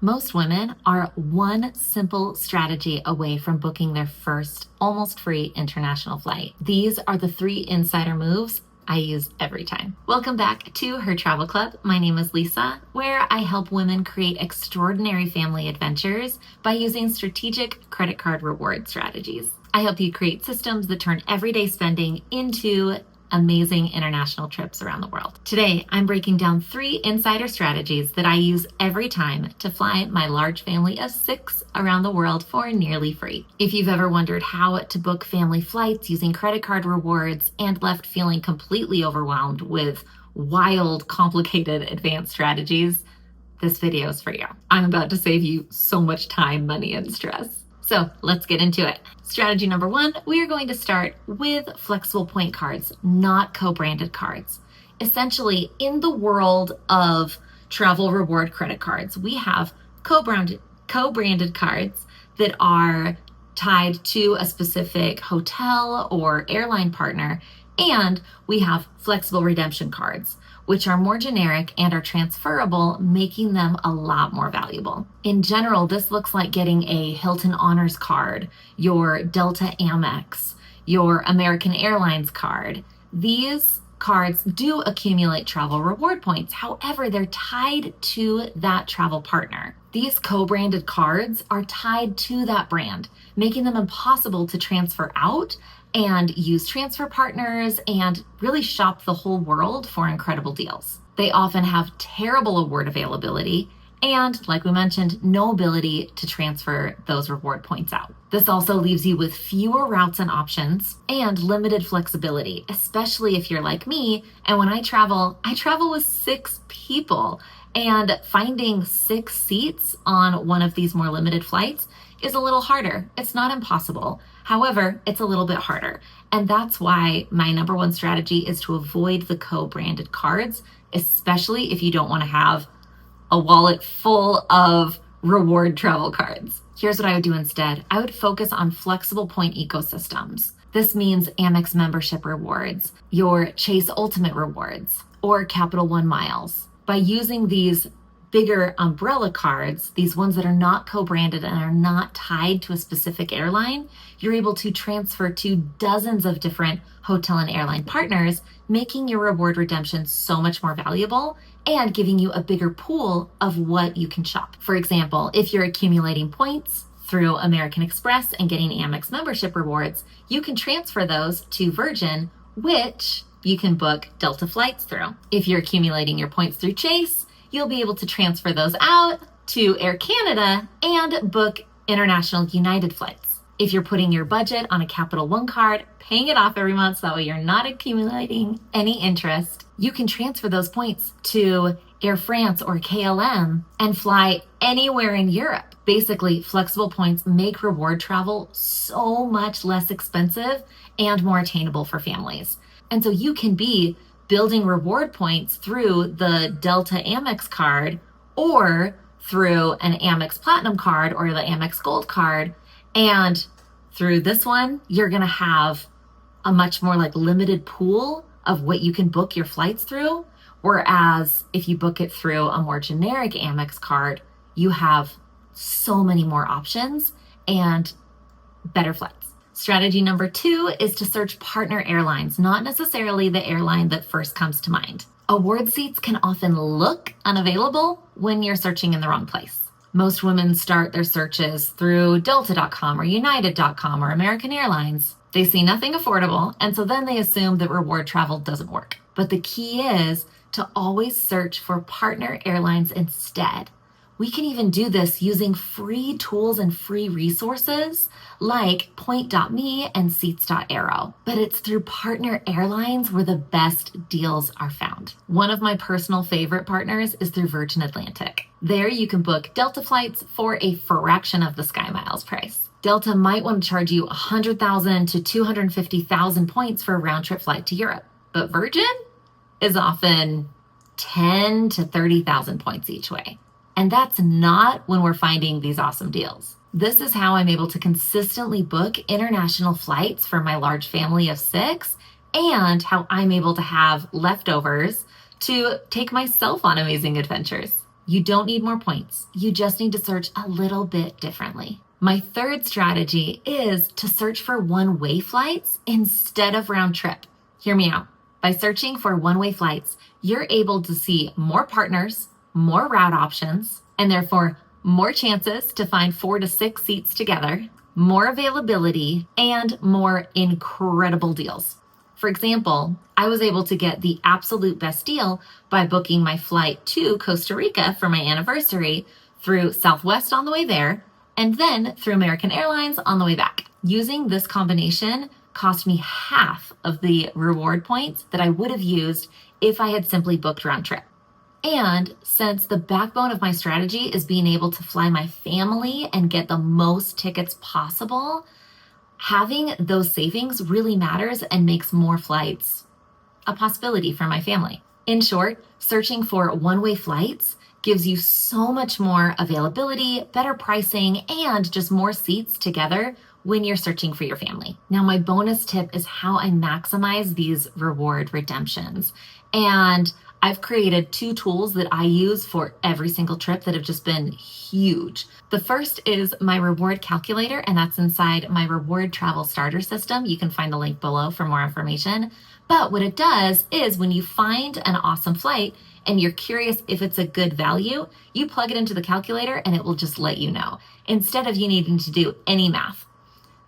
Most women are one simple strategy away from booking their first almost free international flight. These are the 3 insider moves I use every time. Welcome back to Her Travel Club. My name is Lisa, where I help women create extraordinary family adventures by using strategic credit card reward strategies. I help you create systems that turn everyday spending into amazing international trips around the world. Today, I'm breaking down 3 insider strategies that I use every time to fly my large family of 6 around the world for nearly free. If you've ever wondered how to book family flights using credit card rewards and left feeling completely overwhelmed with wild, complicated advanced strategies, this video is for you. I'm about to save you so much time, money, and stress. So let's get into it. Strategy number 1, we are going to start with flexible point cards, not co-branded cards. Essentially, in the world of travel reward credit cards, we have co-branded cards that are tied to a specific hotel or airline partner, and we have flexible redemption cards, which are more generic and are transferable, making them a lot more valuable. In general, this looks like getting a Hilton Honors card, your Delta Amex, your American Airlines card. These cards do accumulate travel reward points. However, they're tied to that travel partner. These co-branded cards are tied to that brand, making them impossible to transfer out and use transfer partners and really shop the whole world for incredible deals. They often have terrible award availability and, like we mentioned, no ability to transfer those reward points out. This also leaves you with fewer routes and options and limited flexibility, especially if you're like me. And when I travel with 6 people, and finding 6 seats on one of these more limited flights is a little harder. It's not impossible. However, it's a little bit harder. And that's why my number 1 strategy is to avoid the co-branded cards, especially if you don't want to have a wallet full of reward travel cards. Here's what I would do instead. I would focus on flexible point ecosystems. This means Amex membership rewards, your Chase Ultimate rewards, or Capital One miles. By using these bigger umbrella cards, these ones that are not co-branded and are not tied to a specific airline, you're able to transfer to dozens of different hotel and airline partners, making your reward redemption so much more valuable and giving you a bigger pool of what you can shop. For example, if you're accumulating points through American Express and getting Amex membership rewards, you can transfer those to Virgin, which you can book Delta flights through. If you're accumulating your points through Chase, you'll be able to transfer those out to Air Canada and book international United flights. If you're putting your budget on a Capital One card, paying it off every month so that way you're not accumulating any interest, you can transfer those points to Air France or KLM and fly anywhere in Europe. Basically, flexible points make reward travel so much less expensive and more attainable for families. And so you can be building reward points through the Delta Amex card or through an Amex Platinum card or the Amex Gold card. And through this one, you're going to have a much more limited pool of what you can book your flights through. Whereas if you book it through a more generic Amex card, you have so many more options and better flights. Strategy number 2 is to search partner airlines, not necessarily the airline that first comes to mind. Award seats can often look unavailable when you're searching in the wrong place. Most women start their searches through Delta.com or United.com or American Airlines. They see nothing affordable, and so then they assume that reward travel doesn't work. But the key is to always search for partner airlines instead. We can even do this using free tools and free resources like Point.me and Seats.aero. But it's through partner airlines where the best deals are found. One of my personal favorite partners is through Virgin Atlantic. There you can book Delta flights for a fraction of the SkyMiles price. Delta might want to charge you 100,000 to 250,000 points for a round trip flight to Europe. But Virgin is often 10 to 30,000 points each way. And that's not when we're finding these awesome deals. This is how I'm able to consistently book international flights for my large family of 6, and how I'm able to have leftovers to take myself on amazing adventures. You don't need more points. You just need to search a little bit differently. My third strategy is to search for one-way flights instead of round trip. Hear me out. By searching for one-way flights, you're able to see more partners, more route options, and therefore more chances to find 4 to 6 seats together, more availability, and more incredible deals. For example, I was able to get the absolute best deal by booking my flight to Costa Rica for my anniversary through Southwest on the way there, and then through American Airlines on the way back. Using this combination cost me half of the reward points that I would have used if I had simply booked round trip. And since the backbone of my strategy is being able to fly my family and get the most tickets possible, having those savings really matters and makes more flights a possibility for my family. In short, searching for one-way flights gives you so much more availability, better pricing, and just more seats together when you're searching for your family. Now, my bonus tip is how I maximize these reward redemptions. And I've created 2 tools that I use for every single trip that have just been huge. The first is my reward calculator, and that's inside my reward travel starter system. You can find the link below for more information. But what it does is when you find an awesome flight and you're curious if it's a good value, you plug it into the calculator and it will just let you know, instead of you needing to do any math.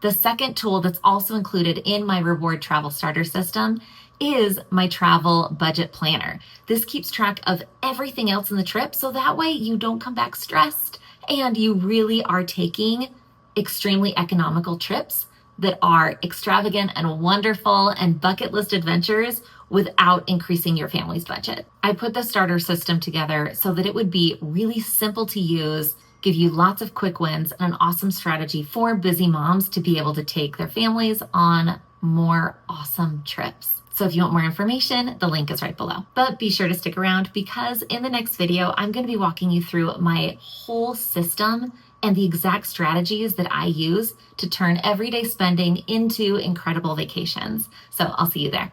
The second tool that's also included in my reward travel starter system is my travel budget planner. This keeps track of everything else in the trip, so that way you don't come back stressed and you really are taking extremely economical trips that are extravagant and wonderful and bucket list adventures without increasing your family's budget. I put the starter system together so that it would be really simple to use, give you lots of quick wins, and an awesome strategy for busy moms to be able to take their families on more awesome trips. So if you want more information, the link is right below. But be sure to stick around because in the next video, I'm going to be walking you through my whole system and the exact strategies that I use to turn everyday spending into incredible vacations. So I'll see you there.